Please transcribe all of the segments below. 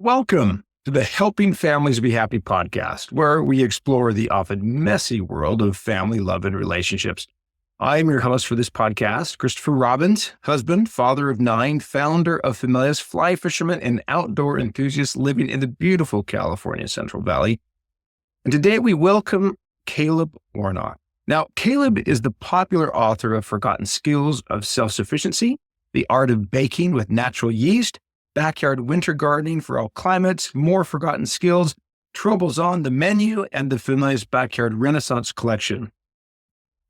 Welcome to the Helping Families Be Happy podcast, where we explore the often messy world of family love and relationships. I'm your host for this podcast, Christopher Robbins, husband, father of 9, founder of Familia's fly fisherman and outdoor enthusiast living in the beautiful California Central Valley. And today we welcome Caleb Warnock. Now, Caleb is the popular author of Forgotten Skills of Self-Sufficiency, The Art of Baking with Natural Yeast, Backyard Winter Gardening for All Climates, More Forgotten Skills, Troubles on the Menu, and the Familia's Backyard Renaissance Collection.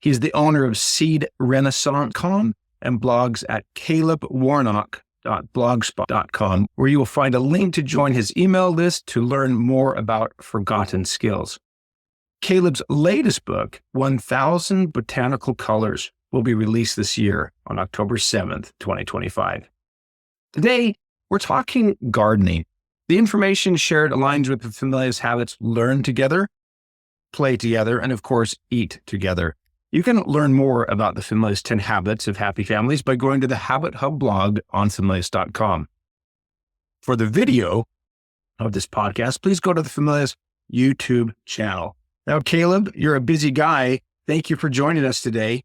He's the owner of seedrenaissance.com and blogs at calebwarnock.blogspot.com, where you will find a link to join his email list to learn more about forgotten skills. Caleb's latest book, 1,000 Botanical Colors, will be released this year on October 7th, 2025. Today, we're talking gardening. The information shared aligns with the Familia's habits: learn together, play together, and of course, eat together. You can learn more about the Familia's 10 Habits of Happy Families by going to the Habit Hub blog on familias.com. For the video of this podcast, please go to the Familia's YouTube channel. Now, Caleb, you're a busy guy. Thank you for joining us today.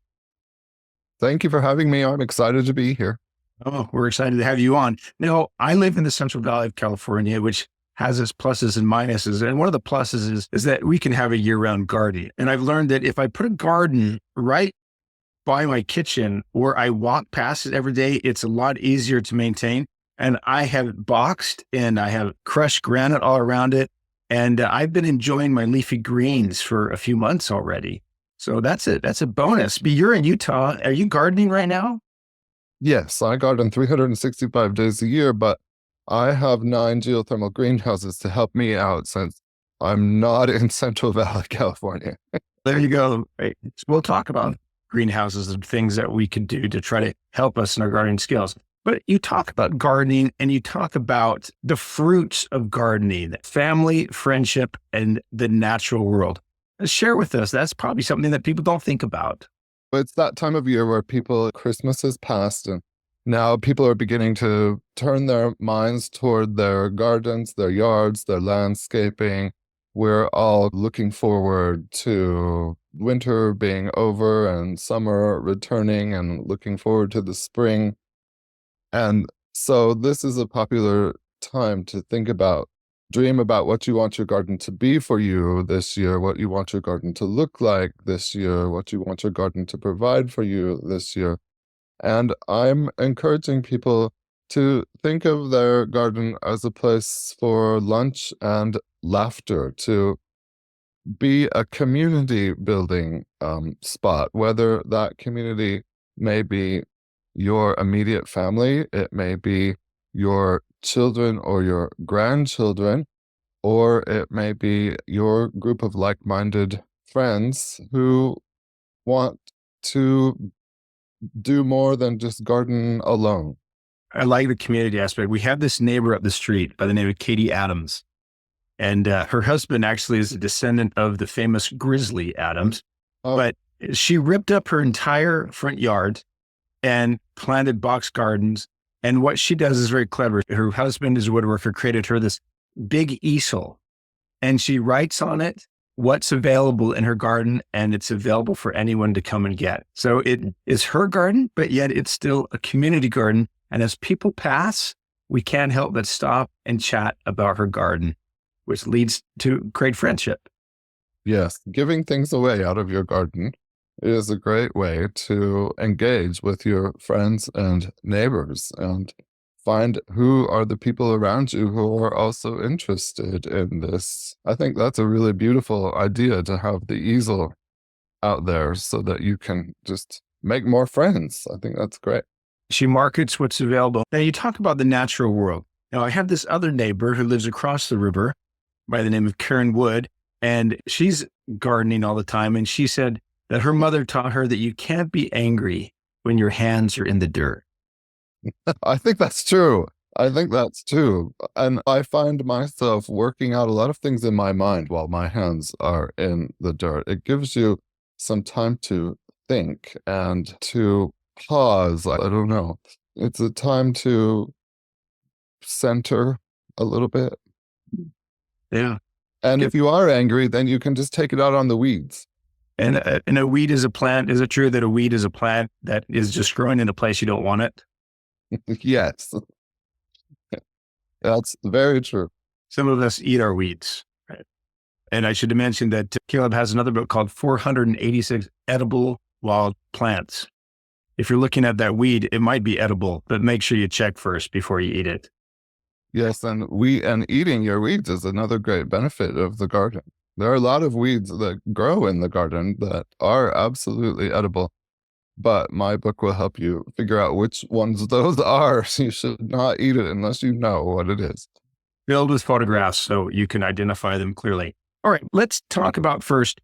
Thank you for having me. I'm excited to be here. Oh, we're excited to have you on. Now, I live in the Central Valley of California, which has its pluses and minuses. And one of the pluses is that we can have a year-round garden. And I've learned that if I put a garden right by my kitchen or I walk past it every day, it's a lot easier to maintain. And I have it boxed and I have crushed granite all around it. And I've been enjoying my leafy greens for a few months already. So that's it. That's a bonus. But you're in Utah. Are you gardening right now? Yes, I garden 365 days a year, but I have 9 geothermal greenhouses to help me out since I'm not in Central Valley, California. There you go. Right. We'll talk about greenhouses and things that we can do to try to help us in our gardening skills. But you talk about gardening and you talk about the fruits of gardening, family, friendship, and the natural world. Share with us. That's probably something that people don't think about. It's that time of year where Christmas is past and now people are beginning to turn their minds toward their gardens, their yards, their landscaping. We're all looking forward to winter being over and summer returning and looking forward to the spring. And so this is a popular time to dream about what you want your garden to be for you this year, what you want your garden to look like this year, what you want your garden to provide for you this year. And I'm encouraging people to think of their garden as a place for lunch and laughter, to be a community building spot, whether that community may be your immediate family, it may be your children or your grandchildren, or it may be your group of like-minded friends who want to do more than just garden alone. I like the community aspect. We have this neighbor up the street by the name of Katie Adams. And her husband actually is a descendant of the famous Grizzly Adams. Oh. But she ripped up her entire front yard and planted box gardens. And what she does is very clever. Her husband is a woodworker, created her this big easel, and she writes on it what's available in her garden, and it's available for anyone to come and get. So it is her garden, but yet it's still a community garden. And as people pass, we can't help but stop and chat about her garden, which leads to great friendship. Yes, giving things away out of your garden is a great way to engage with your friends and neighbors and find who are the people around you who are also interested in this. I think that's a really beautiful idea, to have the easel out there so that you can just make more friends. I think that's great. She markets what's available. Now, you talk about the natural world. Now, I have this other neighbor who lives across the river by the name of Karen Wood, and she's gardening all the time. And she said that her mother taught her that you can't be angry when your hands are in the dirt. I think that's true. And I find myself working out a lot of things in my mind while my hands are in the dirt. It gives you some time to think and to pause. I don't know. It's a time to center a little bit. Yeah. And if you are angry, then you can just take it out on the weeds. And a weed is a plant. Is it true that a weed is a plant that is just growing in a place you don't want it? Yes, that's very true. Some of us eat our weeds. Right? And I should have mentioned that Caleb has another book called 486 Edible Wild Plants. If you're looking at that weed, it might be edible, but make sure you check first before you eat it. Yes, and eating your weeds is another great benefit of the garden. There are a lot of weeds that grow in the garden that are absolutely edible, but my book will help you figure out which ones those are. So you should not eat it unless you know what it is. Filled with photographs so you can identify them clearly. All right, let's talk about first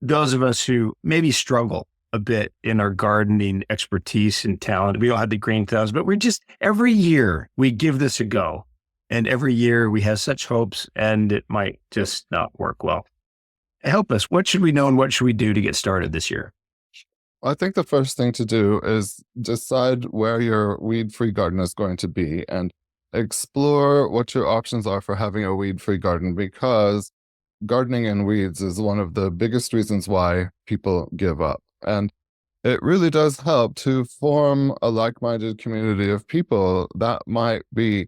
those of us who maybe struggle a bit in our gardening expertise and talent. We all had the green thumbs, but every year we give this a go. And every year we have such hopes and it might just not work well. Help us. What should we know and what should we do to get started this year? I think the first thing to do is decide where your weed-free garden is going to be and explore what your options are for having a weed-free garden, because gardening in weeds is one of the biggest reasons why people give up. And it really does help to form a like-minded community of people that might be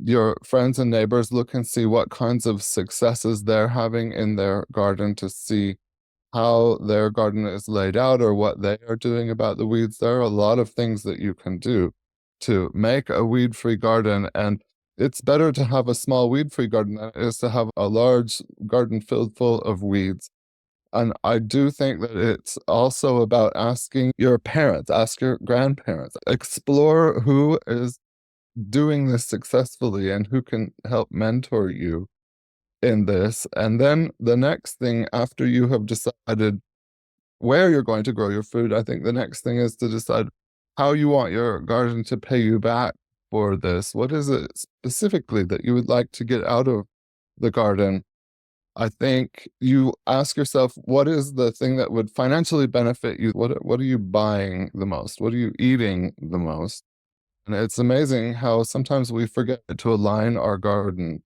your friends and neighbors. Look and see what kinds of successes they're having in their garden, to see how their garden is laid out or what they are doing about the weeds. There are a lot of things that you can do to make a weed-free garden, and it's better to have a small weed-free garden than it is to have a large garden filled full of weeds. And I do think that it's also about asking your parents, ask your grandparents, explore who is doing this successfully and who can help mentor you in this. And then the next thing, after you have decided where you're going to grow your food, I think the next thing is to decide how you want your garden to pay you back for this. What is it specifically that you would like to get out of the garden? I think you ask yourself, what is the thing that would financially benefit you? What are you buying the most? What are you eating the most? And it's amazing how sometimes we forget to align our garden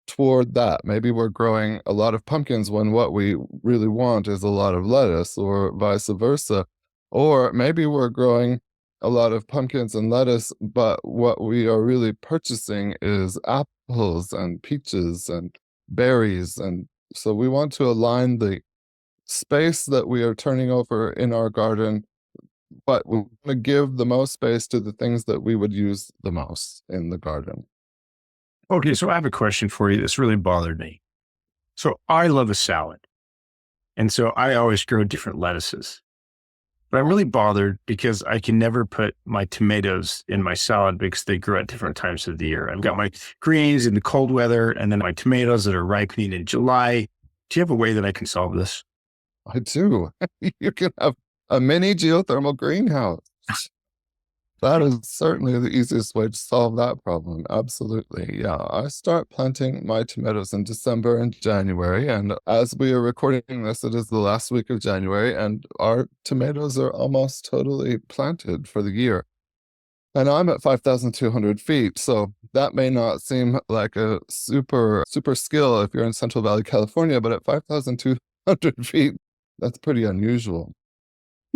toward that. Maybe we're growing a lot of pumpkins when what we really want is a lot of lettuce, or vice versa. Or maybe we're growing a lot of pumpkins and lettuce, but what we are really purchasing is apples and peaches and berries. And so we want to align the space that we are turning over in our garden, but we want to give the most space to the things that we would use the most in the garden. Okay, so I have a question for you that's really bothered me. So I love a salad. And so I always grow different lettuces. But I'm really bothered because I can never put my tomatoes in my salad because they grow at different times of the year. I've got my greens in the cold weather and then my tomatoes that are ripening in July. Do you have a way that I can solve this? I do. You can have a mini geothermal greenhouse. That is certainly the easiest way to solve that problem. Absolutely. Yeah. I start planting my tomatoes in December and January. And as we are recording this, it is the last week of January, and our tomatoes are almost totally planted for the year. And I'm at 5,200 feet. So that may not seem like a super skill if you're in Central Valley, California, but at 5,200 feet, that's pretty unusual.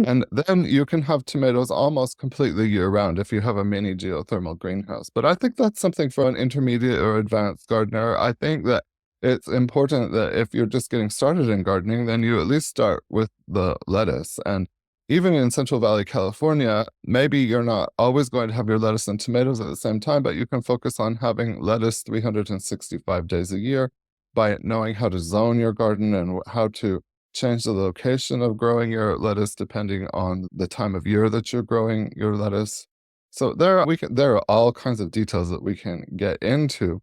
And then you can have tomatoes almost completely year round if you have a mini geothermal greenhouse. But I think that's something for an intermediate or advanced gardener. I think that it's important that if you're just getting started in gardening, then you at least start with the lettuce. And even in Central Valley, California, maybe you're not always going to have your lettuce and tomatoes at the same time, but you can focus on having lettuce 365 days a year by knowing how to zone your garden and how to change the location of growing your lettuce depending on the time of year that you're growing your lettuce. So there are all kinds of details that we can get into,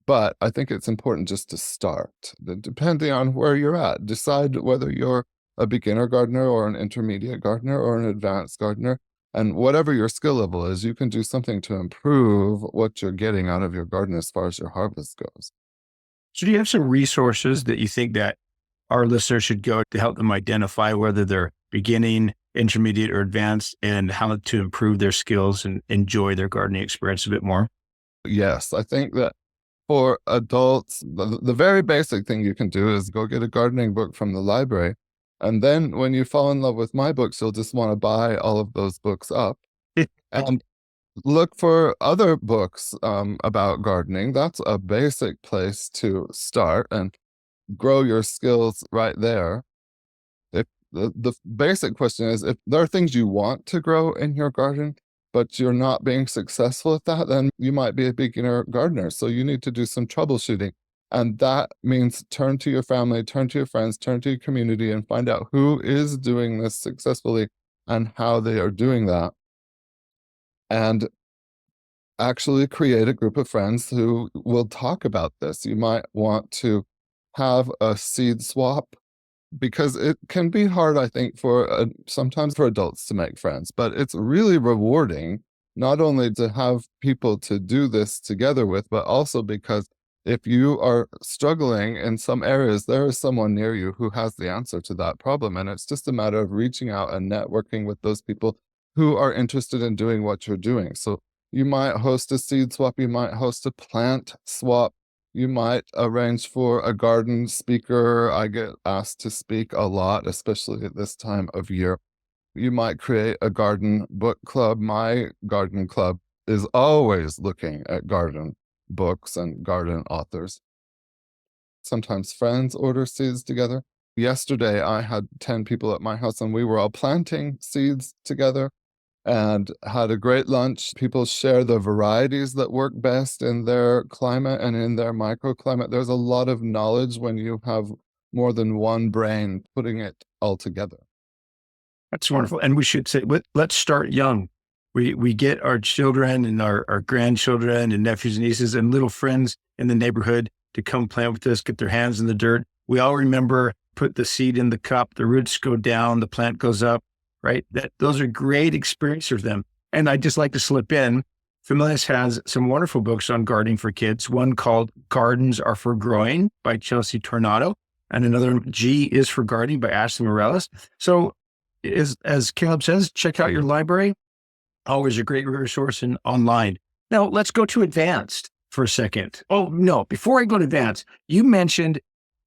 but I think it's important just to start. Depending on where you're at, decide whether you're a beginner gardener or an intermediate gardener or an advanced gardener. And whatever your skill level is, you can do something to improve what you're getting out of your garden as far as your harvest goes. So do you have some resources that you think that our listeners should go to help them identify whether they're beginning, intermediate, or advanced, and how to improve their skills and enjoy their gardening experience a bit more? Yes, I think that For adults, the very basic thing you can do is go get a gardening book from the library. And then when you fall in love with my books, you'll just want to buy all of those books up and look for other books about gardening. That's a basic place to start and grow your skills right there. If the basic question is, if there are things you want to grow in your garden, but you're not being successful at that, then you might be a beginner gardener. So you need to do some troubleshooting. And that means turn to your family, turn to your friends, turn to your community, and find out who is doing this successfully and how they are doing that. And actually create a group of friends who will talk about this. You might want to have a seed swap, because it can be hard, I think, for sometimes for adults to make friends, but it's really rewarding not only to have people to do this together with, but also because if you are struggling in some areas, there is someone near you who has the answer to that problem. And it's just a matter of reaching out and networking with those people who are interested in doing what you're doing. So you might host a seed swap, you might host a plant swap. You might arrange for a garden speaker. I get asked to speak a lot, especially at this time of year. You might create a garden book club. My garden club is always looking at garden books and garden authors. Sometimes friends order seeds together. Yesterday, I had 10 people at my house and we were all planting seeds together and had a great lunch. People share the varieties that work best in their climate and in their microclimate. There's a lot of knowledge when you have more than one brain putting it all together. That's wonderful. And we should say, let's start young. We get our children and our grandchildren and nephews and nieces and little friends in the neighborhood to come plant with us, get their hands in the dirt. We all remember, put the seed in the cup, the roots go down, the plant goes up. Right? Those are great experiences for them. And I'd just like to slip in, Familius has some wonderful books on gardening for kids. One called Gardens Are for Growing by Chelsea Tornado, and another G is for Gardening by Ashley Morales. So as Caleb says, check out your library. Always a great resource online. Now let's go to advanced for a second. Oh no, before I go to advanced, you mentioned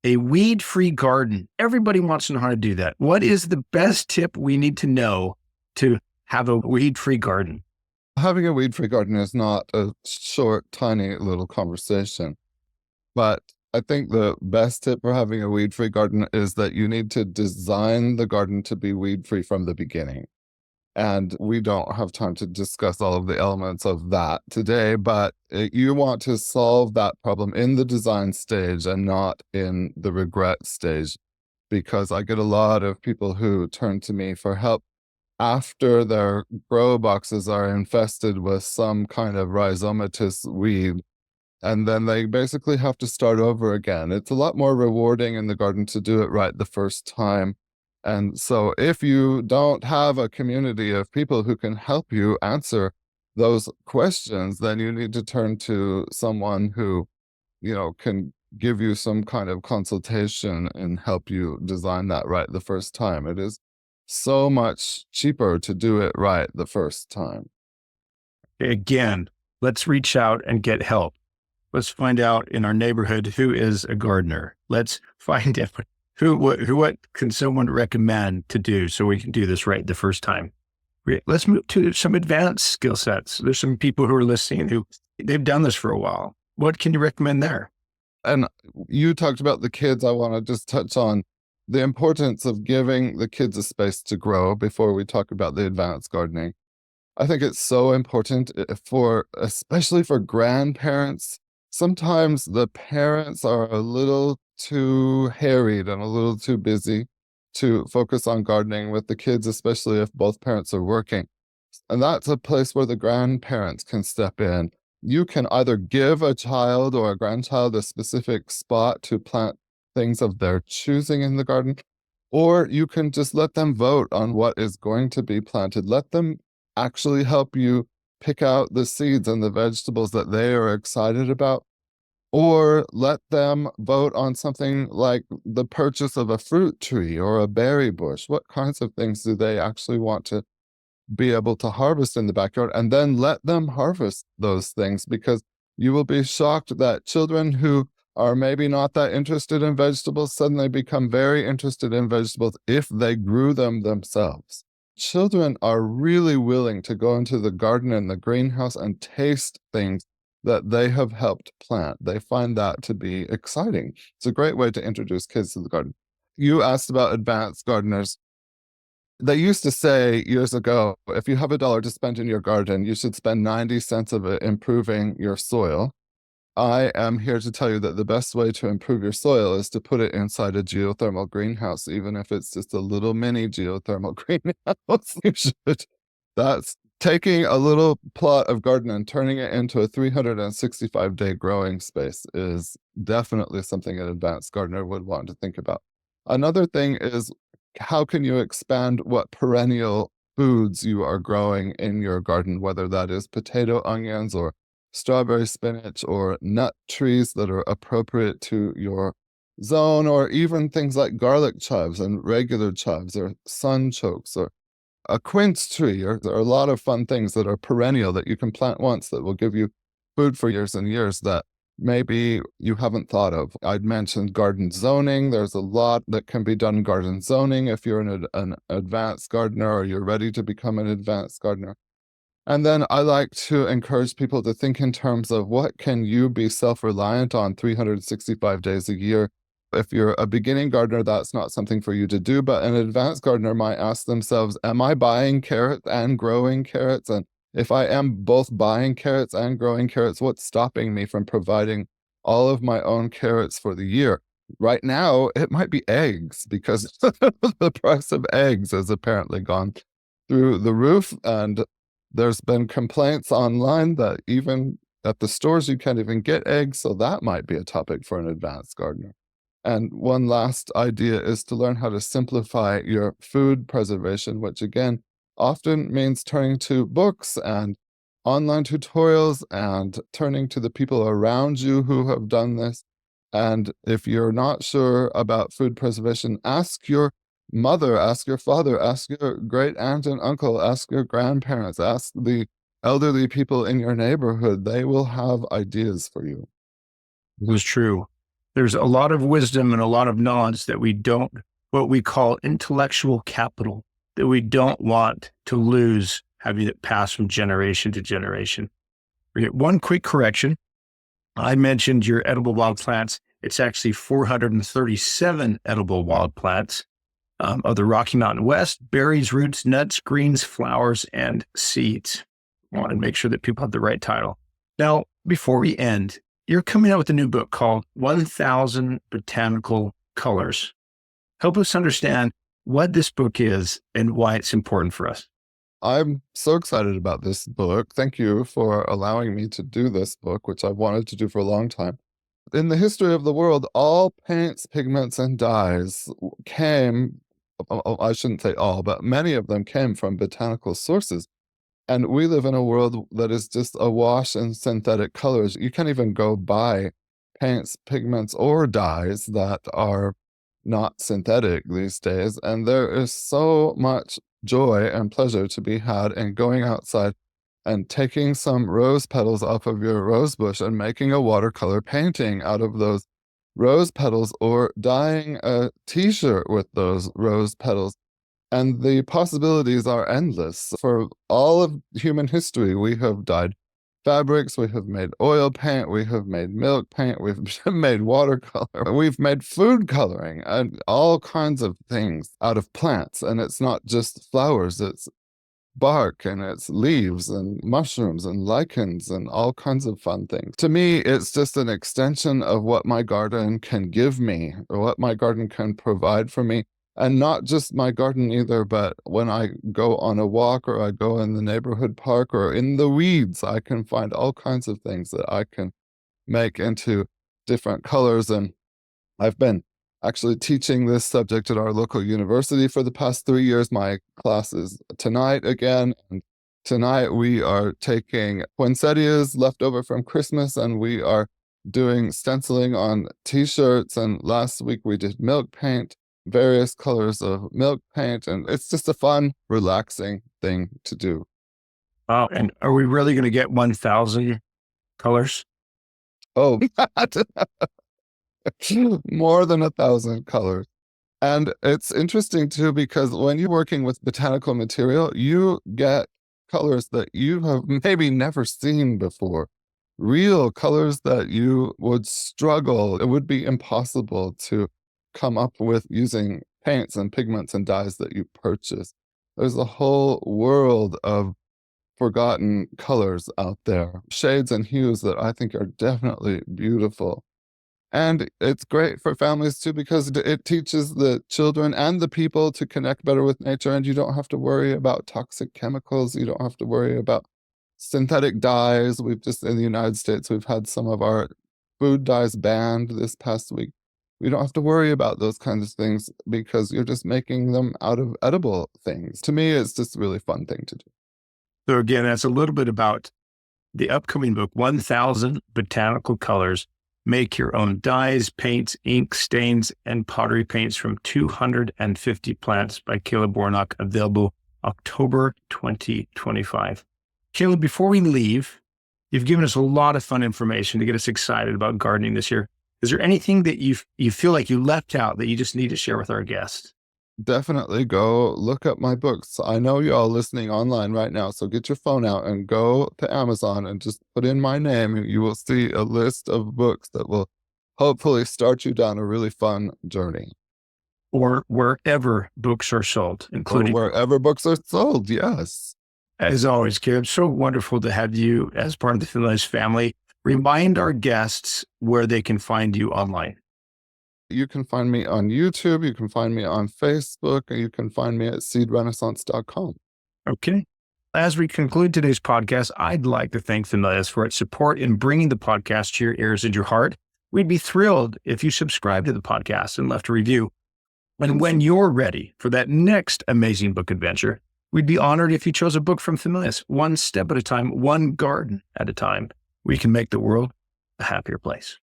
a weed-free garden. Everybody wants to know how to do that. What is the best tip we need to know to have a weed-free garden? Having a weed-free garden is not a short, tiny little conversation. But I think the best tip for having a weed-free garden is that you need to design the garden to be weed-free from the beginning. And we don't have time to discuss all of the elements of that today, but you want to solve that problem in the design stage and not in the regret stage, because I get a lot of people who turn to me for help after their grow boxes are infested with some kind of rhizomatous weed. And then they basically have to start over again. It's a lot more rewarding in the garden to do it right the first time. And so if you don't have a community of people who can help you answer those questions, then you need to turn to someone who, can give you some kind of consultation and help you design that right the first time. It is so much cheaper to do it right the first time. Again, let's reach out and get help. Let's find out in our neighborhood who is a gardener. Let's find out what can someone recommend to do so we can do this right the first time. Let's move to some advanced skill sets. There's some people who are listening who they've done this for a while. What can you recommend there? And you talked about the kids. I want to just touch on the importance of giving the kids a space to grow before we talk about the advanced gardening. I think it's so important especially for grandparents. Sometimes the parents are a little too harried and a little too busy to focus on gardening with the kids, especially if both parents are working. And that's a place where the grandparents can step in. You can either give a child or a grandchild a specific spot to plant things of their choosing in the garden, or you can just let them vote on what is going to be planted. Let them actually help you pick out the seeds and the vegetables that they are excited about, or let them vote on something like the purchase of a fruit tree or a berry bush. What kinds of things do they actually want to be able to harvest in the backyard? And then let them harvest those things, because You will be shocked that children who are maybe not that interested in vegetables suddenly become very interested in vegetables if they grew them themselves. Children are really willing to go into the garden and the greenhouse and taste things that they have helped plant. They find that to be exciting. It's a great way to introduce kids to the garden. You asked about advanced gardeners. They used to say years ago, if you have $1 to spend in your garden, you should spend 90 cents of it improving your soil. I am here to tell you that the best way to improve your soil is to put it inside a geothermal greenhouse, even if it's just a little mini geothermal greenhouse. You should. That's taking a little plot of garden and turning it into a 365-day growing space is definitely something an advanced gardener would want to think about. Another thing is, how can you expand what perennial foods you are growing in your garden, whether that is potato, onions, or strawberry spinach, or nut trees that are appropriate to your zone, or even things like garlic chives and regular chives, or sunchokes, or a quince tree. Or there are a lot of fun things that are perennial that you can plant once that will give you food for years and years that maybe you haven't thought of. I'd mentioned garden zoning. There's a lot that can be done in garden zoning if you're an advanced gardener or you're ready to become an advanced gardener. And then I like to encourage people to think in terms of what can you be self-reliant on 365 days a year. If you're a beginning gardener, that's not something for you to do, but an advanced gardener might ask themselves, am I buying carrots and growing carrots? And if I am both buying carrots and growing carrots, what's stopping me from providing all of my own carrots for the year? Right now, it might be eggs, because the price of eggs has apparently gone through the roof. And there's been complaints online that even at the stores, you can't even get eggs. So that might be a topic for an advanced gardener. And one last idea is to learn how to simplify your food preservation, which again, often means turning to books and online tutorials and turning to the people around you who have done this. And if you're not sure about food preservation, ask your mother, ask your father, ask your great aunt and uncle, ask your grandparents, ask the elderly people in your neighborhood. They will have ideas for you. It was true. There's a lot of wisdom and a lot of knowledge that we don't, what we call intellectual capital, that we don't want to lose, having it pass from generation to generation. One quick correction. I mentioned your edible wild plants. It's actually 437 edible wild plants of the Rocky Mountain West: berries, roots, nuts, greens, flowers, and seeds. I want to make sure that people have the right title. Now, before we end, you're coming out with a new book called 1,000 Botanical Colors. Help us understand what this book is and why it's important for us. I'm so excited about this book. Thank you for allowing me to do this book, which I've wanted to do for a long time. In the history of the world, all paints, pigments, and dyes came, I shouldn't say all, but many of them came from botanical sources. And we live in a world that is just awash in synthetic colors. You can't even go buy paints, pigments, or dyes that are not synthetic these days. And there is so much joy and pleasure to be had in going outside and taking some rose petals off of your rose bush and making a watercolor painting out of those rose petals, or dyeing a t-shirt with those rose petals. And the possibilities are endless. For all of human history, we have dyed fabrics, we have made oil paint, we have made milk paint, we've made watercolor, we've made food coloring, and all kinds of things out of plants. And it's not just flowers, it's bark, and it's leaves and mushrooms and lichens and all kinds of fun things. To me, it's just an extension of what my garden can give me, or what my garden can provide for me. And not just my garden either, but when I go on a walk, or I go in the neighborhood park, or in the weeds, I can find all kinds of things that I can make into different colors. And I've been actually teaching this subject at our local university for the past 3 years. My class is tonight again. And tonight we are taking poinsettias left over from Christmas, and we are doing stenciling on t-shirts. And last week we did milk paint, various colors of milk paint, and it's just a fun, relaxing thing to do. Wow. And are we really going to get 1,000 colors? Oh, more than 1,000 colors. And it's interesting too, because when you're working with botanical material, you get colors that you have maybe never seen before. Real colors that you would struggle, it would be impossible to come up with using paints and pigments and dyes that you purchase. There's a whole world of forgotten colors out there, shades and hues that I think are definitely beautiful. And it's great for families too, because it teaches the children and the people to connect better with nature. And you don't have to worry about toxic chemicals. You don't have to worry about synthetic dyes. We've just, in the United States, we've had some of our food dyes banned this past week. We don't have to worry about those kinds of things because you're just making them out of edible things. To me, it's just a really fun thing to do. So again, that's a little bit about the upcoming book, 1,000 Botanical Colors. Make your own dyes, paints, ink, stains, and pottery paints from 250 plants by Caleb Warnock, available October 2025. Caleb, before we leave, you've given us a lot of fun information to get us excited about gardening this year. Is there anything that you feel like you left out that you just need to share with our guests? Definitely go look up my books. I know you all listening online right now, so get your phone out and go to Amazon and just put in my name, and you will see a list of books that will hopefully start you down a really fun journey. Or wherever books are sold, including wherever books are sold, yes. As always, Caleb, so wonderful to have you as part of the Finless family. Remind our guests where they can find you online. You can find me on YouTube, you can find me on Facebook, and you can find me at seedrenaissance.com. Okay. As we conclude today's podcast, I'd like to thank Finless for its support in bringing the podcast to your ears and your heart. We'd be thrilled if you subscribed to the podcast and left a review. And when you're ready for that next amazing book adventure, we'd be honored if you chose a book from Finless, one step at a time, one garden at a time. We can make the world a happier place.